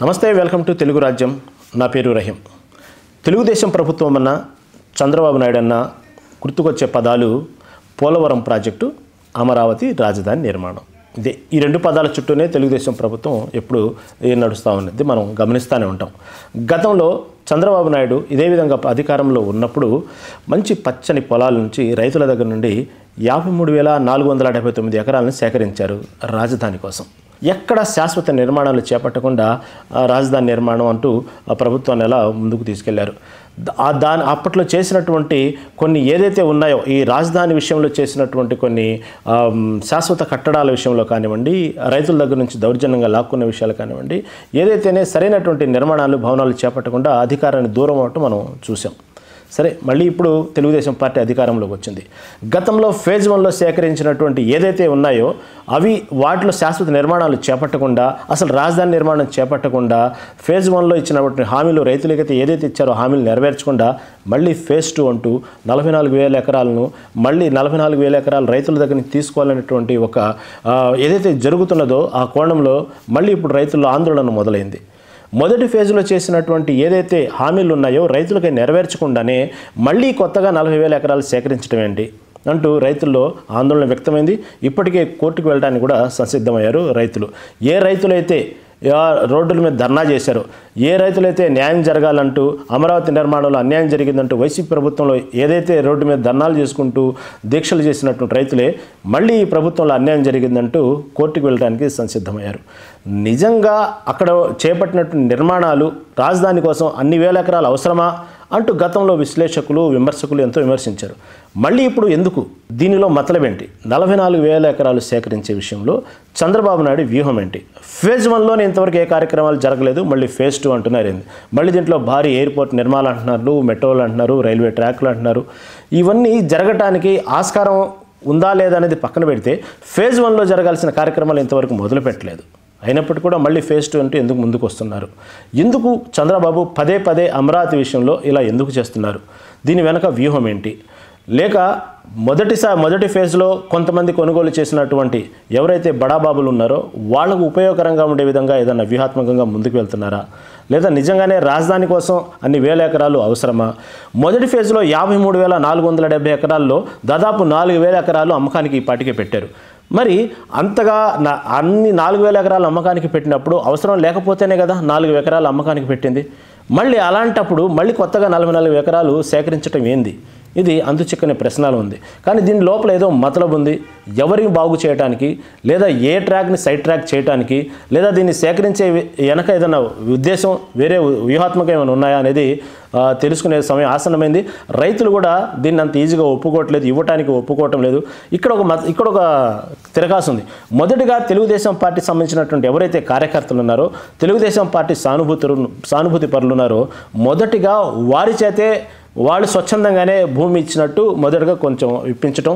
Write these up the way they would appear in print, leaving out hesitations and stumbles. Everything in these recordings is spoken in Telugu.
నమస్తే, వెల్కమ్ టు తెలుగు రాజ్యం. నా పేరు రహీం. తెలుగుదేశం ప్రభుత్వం అన్న చంద్రబాబు నాయుడు అన్న గుర్తుకొచ్చే పదాలు పోలవరం ప్రాజెక్టు, అమరావతి రాజధాని నిర్మాణం. ఇదే ఈ రెండు పదాల చుట్టూనే తెలుగుదేశం ప్రభుత్వం ఎప్పుడు నడుస్తూ ఉన్నది మనం గమనిస్తూనే ఉంటాం. గతంలో చంద్రబాబు నాయుడు ఇదే విధంగా అధికారంలో ఉన్నప్పుడు మంచి పచ్చని పొలాల నుంచి రైతుల దగ్గర నుండి 53,479 ఎకరాలను సేకరించారు రాజధాని కోసం. ఎక్కడ శాశ్వత నిర్మాణాలు చేపట్టకుండా రాజధాని నిర్మాణం అంటూ ప్రభుత్వాన్ని ఎలా ముందుకు తీసుకెళ్లారు. అప్పట్లో చేసినటువంటి కొన్ని ఏదైతే ఉన్నాయో ఈ రాజధాని విషయంలో చేసినటువంటి కొన్ని శాశ్వత కట్టడాల విషయంలో కానివ్వండి, రైతుల దగ్గర నుంచి దౌర్జన్యంగా లాక్కున్న విషయాలు కానివ్వండి, ఏదైతేనే సరైనటువంటి నిర్మాణాలు భవనాలు చేపట్టకుండా అధికారాన్ని దూరం అవటం మనం చూసాం. సరే, మళ్ళీ ఇప్పుడు తెలుగుదేశం పార్టీ అధికారంలోకి వచ్చింది. గతంలో ఫేజ్ 1లో సేకరించినటువంటి ఏదైతే ఉన్నాయో అవి వాటిలో శాశ్వత నిర్మాణాలు చేపట్టకుండా, అసలు రాజధాని నిర్మాణం చేపట్టకుండా, ఫేజ్ 1లో ఇచ్చినటువంటి హామీలు రైతులకైతే ఏదైతే ఇచ్చారో హామీలు నెరవేర్చకుండా మళ్ళీ ఫేజ్ 2 అంటూ 44,000 ఎకరాలను మళ్ళీ 44,000 ఎకరాలు రైతుల దగ్గర నుంచి తీసుకోవాలనేటువంటి ఒక ఏదైతే జరుగుతున్నదో ఆ కోణంలో మళ్ళీ ఇప్పుడు రైతుల్లో ఆందోళన మొదలైంది. మొదటి ఫేజ్లో చేసినటువంటి ఏదైతే హామీలు ఉన్నాయో రైతులకి నెరవేర్చకుండానే మళ్ళీ కొత్తగా 40,000 ఎకరాలు సేకరించడం ఏంటి అంటూ రైతుల్లో ఆందోళన వ్యక్తమైంది. ఇప్పటికే కోర్టుకు వెళ్ళడానికి కూడా సంసిద్ధమయ్యారు రైతులు. ఏ రైతులైతే రోడ్డుల మీద ధర్నా చేశారు, ఏ రైతులైతే న్యాయం జరగాలంటూ అమరావతి నిర్మాణంలో అన్యాయం జరిగిందంటూ వైసీపీ ప్రభుత్వంలో ఏదైతే రోడ్డు మీద ధర్నాలు చేసుకుంటూ దీక్షలు చేసినటువంటి రైతులే మళ్ళీ ఈ ప్రభుత్వంలో అన్యాయం జరిగిందంటూ కోర్టుకు వెళ్ళడానికి సంసిద్ధమయ్యారు. నిజంగా అక్కడ చేపట్టినటువంటి నిర్మాణాలు రాజధాని కోసం అన్ని వేల ఎకరాలు అవసరమా అంటూ గతంలో విశ్లేషకులు విమర్శకులు ఎంతో విమర్శించారు. మళ్ళీ ఇప్పుడు ఎందుకు? దీనిలో మతలబేంటి? 44,000 ఎకరాలు సేకరించే విషయంలో చంద్రబాబు నాయుడు వ్యూహం ఏంటి? ఫేజ్ 1లోనే ఇంతవరకు ఏ కార్యక్రమాలు జరగలేదు, మళ్ళీ ఫేజ్ 2 అంటున్నారు. మళ్ళీ దీంట్లో భారీ ఎయిర్పోర్ట్ నిర్మాణాలు అంటున్నారు, మెట్రోలు అంటున్నారు, రైల్వే ట్రాక్లు అంటున్నారు. ఇవన్నీ జరగటానికి ఆస్కారం ఉందా లేదా అనేది పక్కన పెడితే ఫేజ్ 1లో జరగాల్సిన కార్యక్రమాలు ఇంతవరకు మొదలు పెట్టలేదు. అయినప్పటికీ కూడా మళ్ళీ ఫేజ్ 2 అంటూ ఎందుకు ముందుకు వస్తున్నారు? ఎందుకు చంద్రబాబు పదే పదే అమరావతి విషయంలో ఇలా ఎందుకు చేస్తున్నారు? దీని వెనక వ్యూహం ఏంటి? లేక మొదటి ఫేజ్లో కొంతమంది కొనుగోలు చేసినటువంటి ఎవరైతే బడాబాబులు ఉన్నారో వాళ్లకు ఉపయోగకరంగా ఉండే విధంగా ఏదైనా వ్యూహాత్మకంగా ముందుకు వెళ్తున్నారా? లేదా నిజంగానే రాజధాని కోసం అన్ని వేల ఎకరాలు అవసరమా? మొదటి ఫేజ్లో 53,470 ఎకరాల్లో దాదాపు 4,000 ఎకరాలు అమ్మకానికి ఈ పాటికే పెట్టారు. మరి అంతగా అన్ని 4,000 ఎకరాలు అమ్మకానికి పెట్టినప్పుడు అవసరం లేకపోతేనే కదా 4 ఎకరాలు అమ్మకానికి పెట్టింది. మళ్ళీ అలాంటప్పుడు మళ్ళీ కొత్తగా 44 ఎకరాలు సేకరించడం ఏంది? ఇది అందుచిక్కని ప్రశ్నలు ఉంది. కానీ దీని లోపల ఏదో మతలబు ఉంది. ఎవరిని బాగు చేయడానికి, లేదా ఏ ట్రాక్ని సైడ్ ట్రాక్ చేయడానికి, లేదా దీన్ని సేకరించే వెనక ఏదైనా ఉద్దేశం వేరే వ్యూహాత్మకం ఏమైనా ఉన్నాయా అనేది తెలుసుకునే సమయం ఆసన్నమైంది. రైతులు కూడా దీన్ని అంత ఈజీగా ఒప్పుకోవట్లేదు, ఇవ్వటానికి ఒప్పుకోవటం లేదు. ఇక్కడ ఒక తిరగాసు ఉంది. మొదటిగా తెలుగుదేశం పార్టీ సంబంధించినటువంటి ఎవరైతే కార్యకర్తలు ఉన్నారో, తెలుగుదేశం పార్టీ సానుభూతి పరులు ఉన్నారో, మొదటిగా వారి చేతే వాళ్ళు స్వచ్ఛందంగానే భూమి ఇచ్చినట్టు మొదటగా కొంచెం ఇప్పించటం,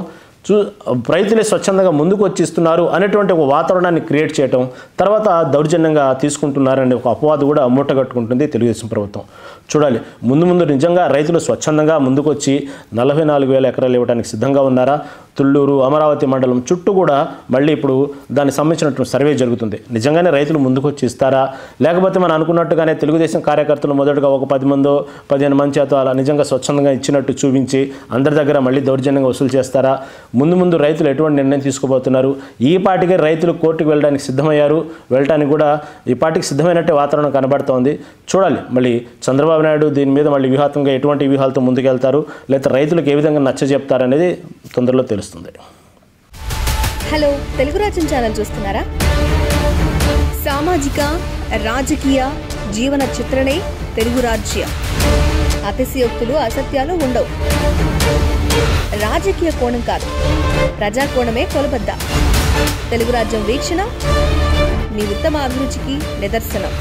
రైతులే స్వచ్ఛందంగా ముందుకు వచ్చి ఇస్తున్నారు అనేటువంటి ఒక వాతావరణాన్ని క్రియేట్ చేయటం, తర్వాత దౌర్జన్యంగా తీసుకుంటున్నారనే ఒక అపవాదు కూడా మూటగట్టుకుంటుంది తెలుగుదేశం ప్రభుత్వం. చూడాలి, ముందు నిజంగా రైతులు స్వచ్ఛందంగా ముందుకు వచ్చి 44,000 ఎకరాలు ఇవ్వడానికి సిద్ధంగా ఉన్నారా? తుళ్ళూరు, అమరావతి మండలం చుట్టూ కూడా మళ్ళీ ఇప్పుడు దానికి సంబంధించినటువంటి సర్వే జరుగుతుంది. నిజంగానే రైతులు ముందుకు వచ్చి ఇస్తారా? లేకపోతే మనం అనుకున్నట్టుగానే తెలుగుదేశం కార్యకర్తలు మొదటగా ఒక 10 మందో 15 మంది చేత అలా నిజంగా స్వచ్ఛందంగా ఇచ్చినట్టు చూపించి అందరి దగ్గర మళ్ళీ దౌర్జన్యంగా వసూలు చేస్తారా? ముందు రైతులు ఎటువంటి నిర్ణయం తీసుకోబోతున్నారు? ఈ పాటికే రైతులు కోర్టుకు వెళ్ళడానికి సిద్ధమయ్యారు. వెళ్ళడానికి కూడా ఈ పాటికి సిద్ధమైనట్టే వాతావరణం కనబడుతోంది. చూడాలి, మళ్ళీ చంద్రబాబు నాయుడు దీని మీద మళ్ళీ వ్యూహాత్మకంగా ఎటువంటి వ్యూహాలతో ముందుకెళ్తారు, లేదా రైతులకు ఏ విధంగా నచ్చజెప్తారనేది తొందరలో తెలుస్తుంది. హలో, తెలుగు రాజ్యం ఛానల్ చూస్తున్నారా? సామాజిక రాజకీయ జీవన చిత్రణే తెలుగు రాజ్యం. అతిశయోక్తులు అసత్యాలు ఉండవు. రాజకీయ కోణం కాదు, ప్రజా కోణమే కొలబద్ద. తెలుగు రాజ్యం వీక్షణ మీ ఉత్తమ అభిరుచికి నిదర్శనం.